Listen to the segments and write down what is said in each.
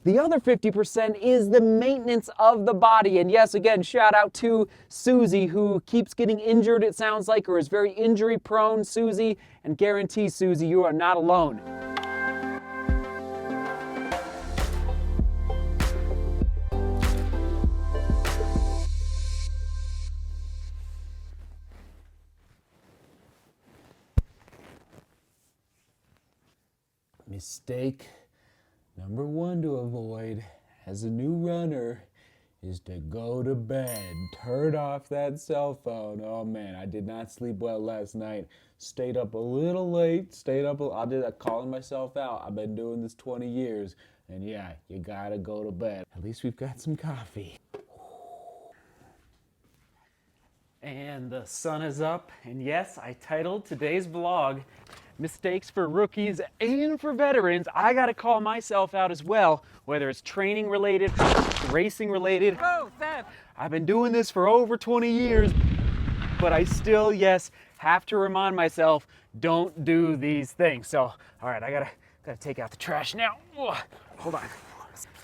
The other 50% is the maintenance of the body. And yes, again, shout out to Susie, who keeps getting injured, it sounds like, or is very injury prone. Susie, and guarantee, Susie, you are not alone. Mistake number one to avoid as a new runner is to go to bed. Turn off that cell phone. Oh man, I did not sleep well last night. Stayed up a little late. I did that calling myself out. I've been doing this 20 years. And yeah, you gotta go to bed. At least we've got some coffee. And the sun is up. And yes, I titled today's vlog, Mistakes for Rookies and for Veterans. I gotta call myself out as well, whether it's training related, racing related. Oh, Seth! I've been doing this for over 20 years, but I still, yes, have to remind myself, don't do these things. So, all right, I gotta take out the trash now. Hold on.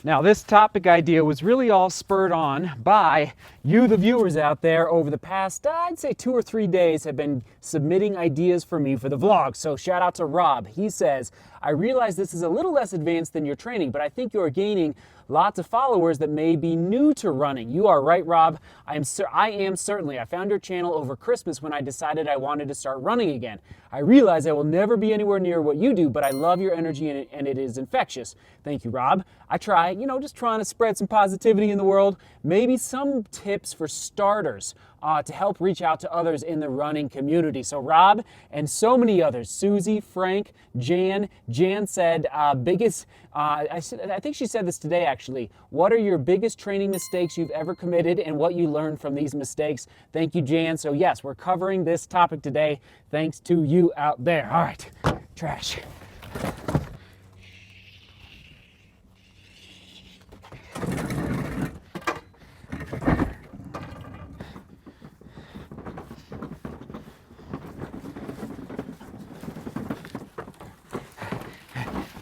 Now, this topic idea was really all spurred on by you, the viewers out there, over the past, I'd say 2 or 3 days have been submitting ideas for me for the vlog. So shout out to Rob. He says, I realize this is a little less advanced than your training, but I think you are gaining lots of followers that may be new to running. You are right, Rob. I am certainly. I found your channel over Christmas when I decided I wanted to start running again. I realize I will never be anywhere near what you do, but I love your energy and it is infectious. Thank you, Rob. I try, just trying to spread some positivity in the world. Maybe some tips for starters to help reach out to others in the running community. So Rob and so many others, Susie, Frank, Jan said, I think she said this today actually, what are your biggest training mistakes you've ever committed and what you learned from these mistakes? Thank you, Jan. So yes, we're covering this topic today thanks to you out there. All right, trash.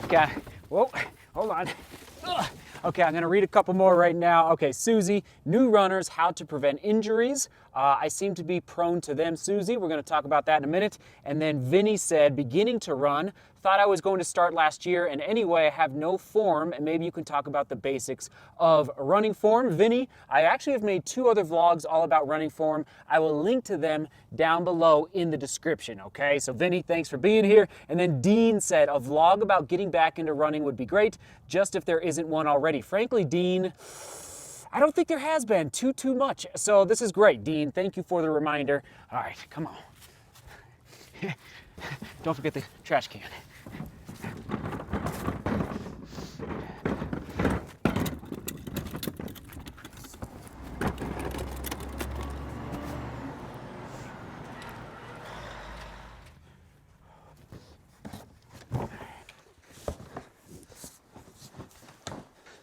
Okay, whoa, hold on. Ugh. Okay, I'm gonna read a couple more right now. Okay, Susie, new runners, how to prevent injuries. I seem to be prone to them, Susie. We're gonna talk about that in a minute. And then Vinny said, beginning to run, thought I was going to start last year, and anyway, I have no form, and maybe you can talk about the basics of running form. Vinny, I actually have made 2 other vlogs all about running form. I will link to them down below in the description, okay? So Vinny, thanks for being here. And then Dean said, a vlog about getting back into running would be great, just if there isn't one already. Frankly, Dean, I don't think there has been too much. So this is great, Dean. Thank you for the reminder. All right, come on. Don't forget the trash can.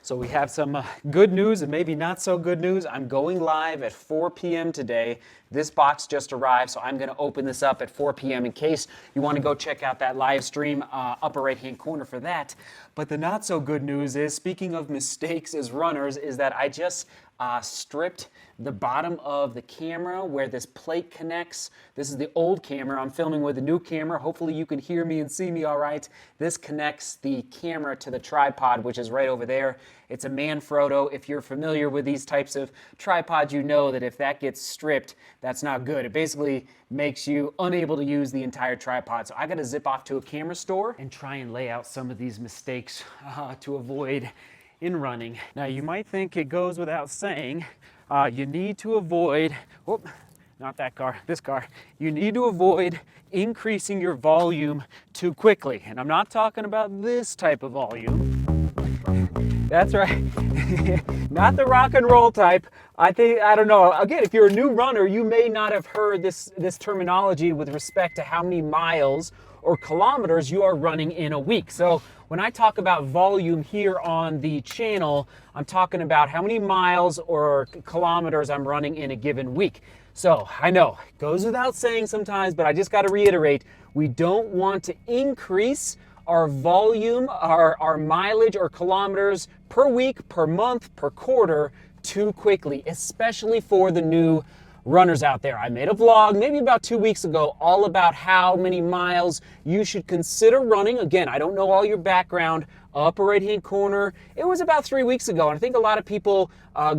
So we have some good news and maybe not so good news. I'm going live at 4 p.m. today. This box just arrived, so I'm going to open this up at 4 p.m. in case you want to go check out that live stream, upper right-hand corner for that. But the not so good news is, speaking of mistakes as runners, is that I just stripped the bottom of the camera where this plate connects. This is the old camera. I'm filming with the new camera. Hopefully you can hear me and see me all right. This connects the camera to the tripod, which is right over there. It's a Manfrotto. If you're familiar with these types of tripods, you know that if that gets stripped, that's not good. It basically makes you unable to use the entire tripod. So I got to zip off to a camera store and try and lay out some of these mistakes to avoid in running. Now you might think it goes without saying, you need to avoid, whoop, not that car, this car. You need to avoid increasing your volume too quickly. And I'm not talking about this type of volume. That's right. Not the rock and roll type. I don't know. Again, if you're a new runner, you may not have heard this terminology with respect to how many miles or kilometers you are running in a week. So when I talk about volume here on the channel, I'm talking about how many miles or kilometers I'm running in a given week. So I know it goes without saying sometimes, but I just got to reiterate, we don't want to increase our volume, our mileage or kilometers per week, per month, per quarter too quickly, especially for the new runners out there. I made a vlog maybe about 2 weeks ago all about how many miles you should consider running. Again, I don't know all your background. Upper right hand corner, it was about 3 weeks ago, and I think a lot of people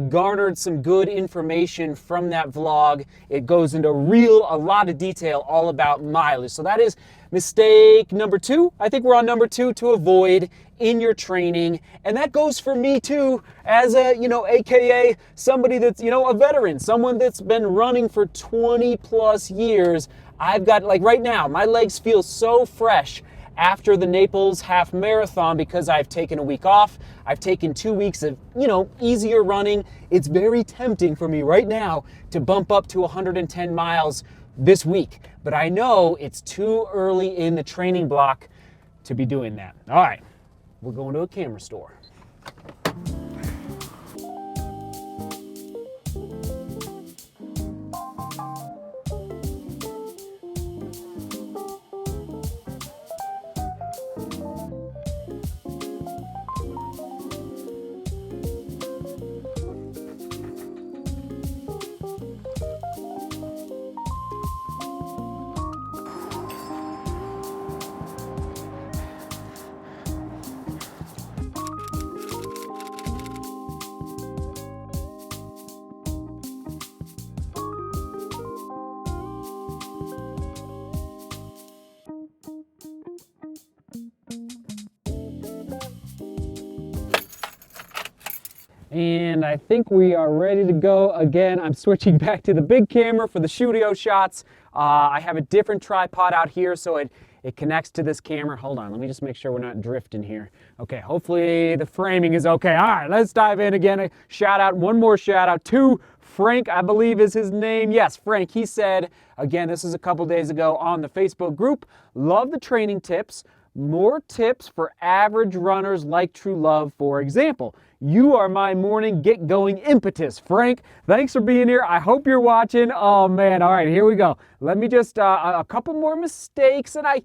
garnered some good information from that vlog. It goes into a lot of detail all about mileage. So that is mistake number 2. I think we're on number 2 to avoid in your training. And that goes for me too, as a, AKA somebody that's, a veteran, someone that's been running for 20 plus years. I've got, like right now, my legs feel so fresh after the Naples half marathon because I've taken a week off. I've taken 2 weeks of, easier running. It's very tempting for me right now to bump up to 110 miles this week. But I know it's too early in the training block to be doing that. All right, we're going to a camera store. And I think we are ready to go. Again, I'm switching back to the big camera for the studio shots. I have a different tripod out here, so it connects to this camera. Hold on, let me just make sure we're not drifting here. Okay, hopefully the framing is okay. All right, let's dive in again. One more shout out to Frank, I believe is his name. Yes, Frank. He said, again, this is a couple days ago on the Facebook group, love the training tips. More tips for average runners like True Love, for example. You are my morning get-going impetus. Frank, thanks for being here. I hope you're watching. Oh, man. All right, here we go. Let me just, a couple more mistakes. And I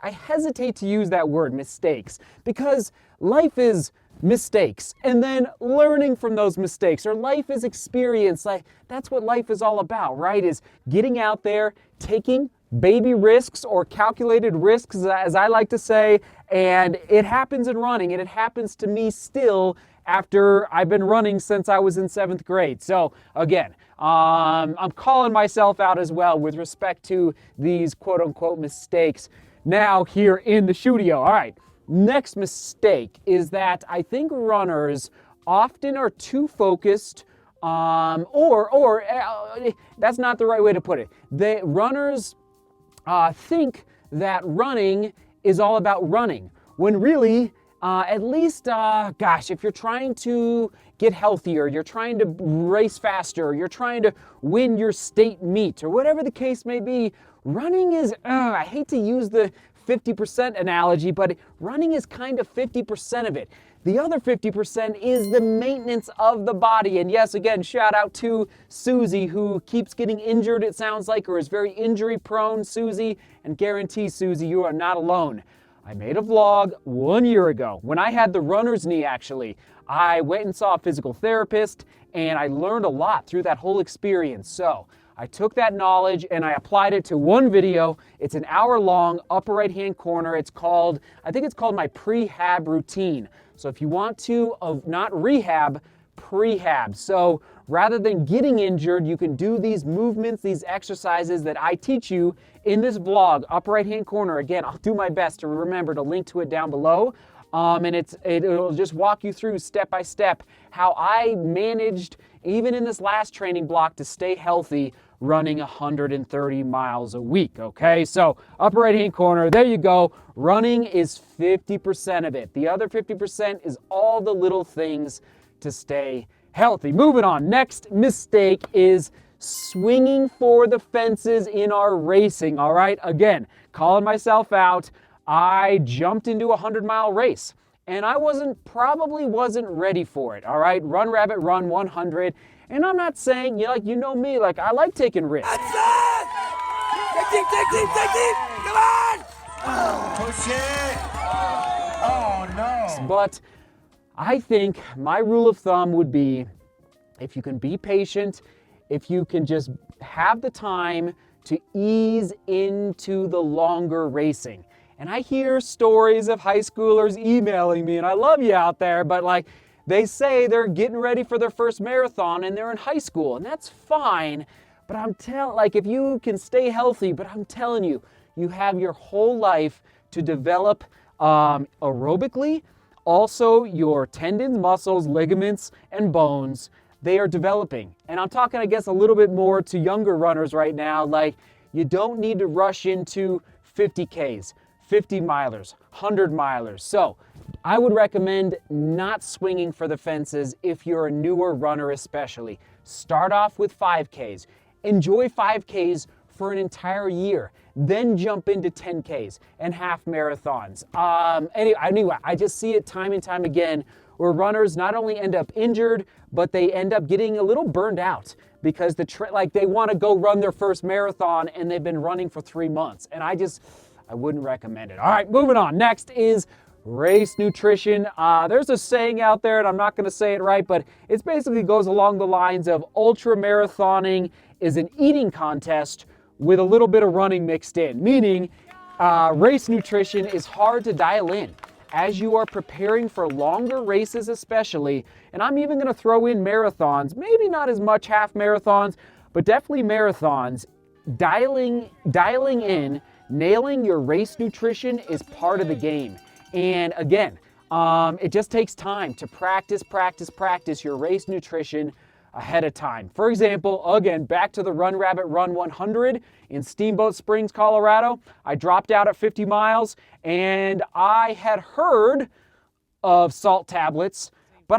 hesitate to use that word, mistakes, because life is mistakes and then learning from those mistakes, or life is experience. Like, that's what life is all about, right? Is getting out there, taking baby risks or calculated risks, as I like to say, and it happens in running, and it happens to me still after I've been running since I was in 7th grade. So again, I'm calling myself out as well with respect to these quote-unquote mistakes now here in the studio. All right, next mistake is that I think runners often are too focused or that's not the right way to put it. The runners think that running is all about running, when really, at least, if you're trying to get healthier, you're trying to race faster, you're trying to win your state meet, or whatever the case may be, running is, I hate to use the 50% analogy, but running is kind of 50% of it. The other 50% is the maintenance of the body. And yes, again, shout out to Susie, who keeps getting injured, it sounds like, or is very injury prone, Susie, and guarantee, Susie, you are not alone. I made a vlog 1 year ago when I had the runner's knee, actually. I went and saw a physical therapist, and I learned a lot through that whole experience. So I took that knowledge and I applied it to one video. It's an hour long, upper right hand corner. I think it's called my prehab routine. So if you want to, not rehab, prehab. So rather than getting injured, you can do these movements, these exercises that I teach you in this vlog, upper right hand corner. Again, I'll do my best to remember to link to it down below. And it'll just walk you through step by step how I managed, even in this last training block, to stay healthy running 130 miles a week, okay? So upper right-hand corner, there you go. Running is 50% of it. The other 50% is all the little things to stay healthy. Moving on, next mistake is swinging for the fences in our racing, all right? Again, calling myself out. I jumped into a 100-mile race, and I probably wasn't ready for it, all right? Run, rabbit, run 100. And I'm not saying, you know me, I like taking risks. That's it! Take deep! Come on! Push it! race. But I think my rule of thumb would be, if you can be patient, if you can just have the time to ease into the longer racing. And I hear stories of high schoolers emailing me, and I love you out there, but like, they say they're getting ready for their first marathon and they're in high school, and that's fine. But like, if you can stay healthy, but I'm telling you, you have your whole life to develop aerobically. Also, your tendons, muscles, ligaments, and bones, they are developing. And I'm talking, I guess, a little bit more to younger runners right now. Like, you don't need to rush into 50Ks, 50 milers, 100 milers. So I would recommend not swinging for the fences if you're a newer runner especially. Start off with 5Ks. Enjoy 5Ks for an entire year. Then jump into 10Ks and half marathons. Anyway, I just see it time and time again where runners not only end up injured, but they end up getting a little burned out because they want to go run their first marathon and they've been running for 3 months. And I wouldn't recommend it. All right, moving on. Next is race nutrition. There's a saying out there, and I'm not going to say it right, but it basically goes along the lines of ultra marathoning is an eating contest with a little bit of running mixed in, meaning race nutrition is hard to dial in as you are preparing for longer races especially, and I'm even going to throw in marathons, maybe not as much half marathons, but definitely marathons. Dialing in, nailing your race nutrition is part of the game. And again, it just takes time to practice your race nutrition ahead of time. For example, again, back to the Run Rabbit Run 100 in Steamboat Springs, Colorado. I dropped out at 50 miles and I had heard of salt tablets, but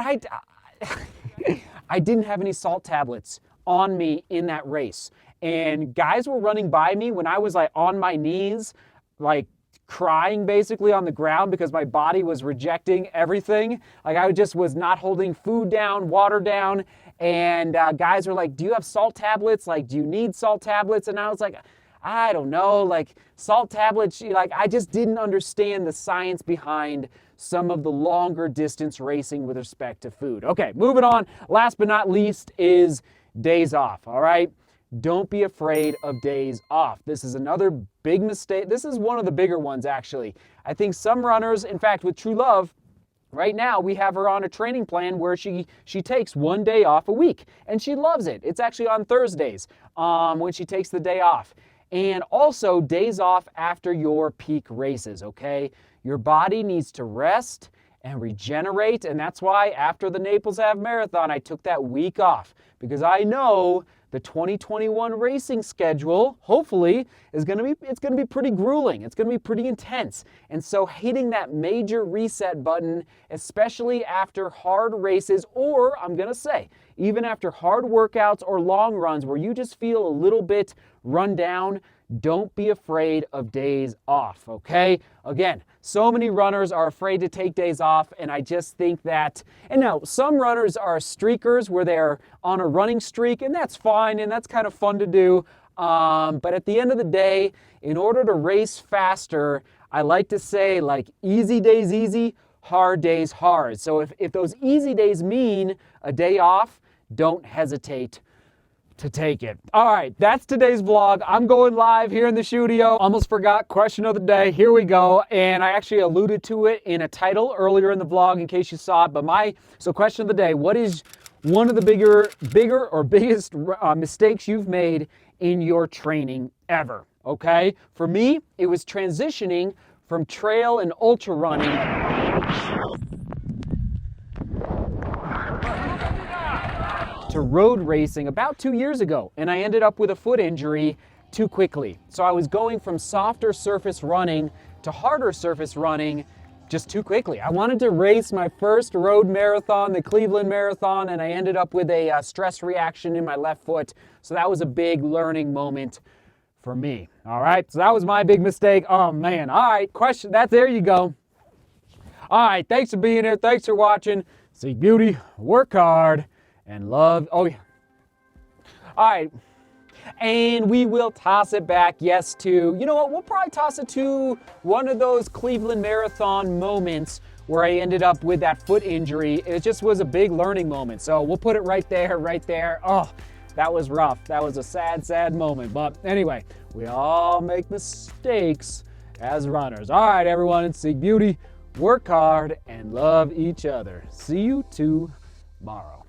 I didn't have any salt tablets on me in that race. And guys were running by me when I was like on my knees, like crying basically on the ground because my body was rejecting everything. Like I just was not holding food down, water down. And guys were like, do you have salt tablets? Like, do you need salt tablets? And I was like, I don't know, like salt tablets, like I just didn't understand the science behind some of the longer distance racing with respect to food. Okay, moving on. Last but not least is days off, all right? Don't be afraid of days off. This is another big mistake. This is one of the bigger ones, actually. I think some runners, in fact, with True Love, right now we have her on a training plan where she takes 1 day off a week, and she loves it. It's actually on Thursdays when she takes the day off. And also days off after your peak races, okay? Your body needs to rest and regenerate, and that's why after the Naples Half Marathon, I took that week off, because I know the 2021 racing schedule, hopefully, it's going to be pretty grueling. It's going to be pretty intense. And so hitting that major reset button, especially after hard races, or I'm going to say, even after hard workouts or long runs where you just feel a little bit run down, don't be afraid of days off, okay? Again, so many runners are afraid to take days off, and I just think that, and now some runners are streakers where they're on a running streak, and that's fine, and that's kind of fun to do. But at the end of the day, in order to race faster, I like to say, like, easy days easy, hard days hard. So if those easy days mean a day off, don't hesitate to take it. All right, that's today's vlog. I'm going live here in the studio. Almost forgot question of the day. Here we go. And I actually alluded to it in a title earlier in the vlog in case you saw it. So question of the day, what is one of the bigger or biggest mistakes you've made in your training ever? Okay, for me, it was transitioning from trail and ultra running to road racing about 2 years ago, and I ended up with a foot injury too quickly. So I was going from softer surface running to harder surface running just too quickly. I wanted to race my first road marathon, the Cleveland Marathon, and I ended up with a stress reaction in my left foot. So that was a big learning moment for me. All right, so that was my big mistake. Oh man, all right, there you go. All right, thanks for being here, thanks for watching. Seek beauty, work hard, and love. Oh yeah. All right. And we will toss it back, yes, to, you know what, we'll probably toss it to one of those Cleveland Marathon moments where I ended up with that foot injury. It just was a big learning moment. So we'll put it right there, right there. Oh, that was rough. That was a sad, sad moment. But anyway, we all make mistakes as runners. All right, everyone, seek beauty, work hard, and love each other. See you tomorrow.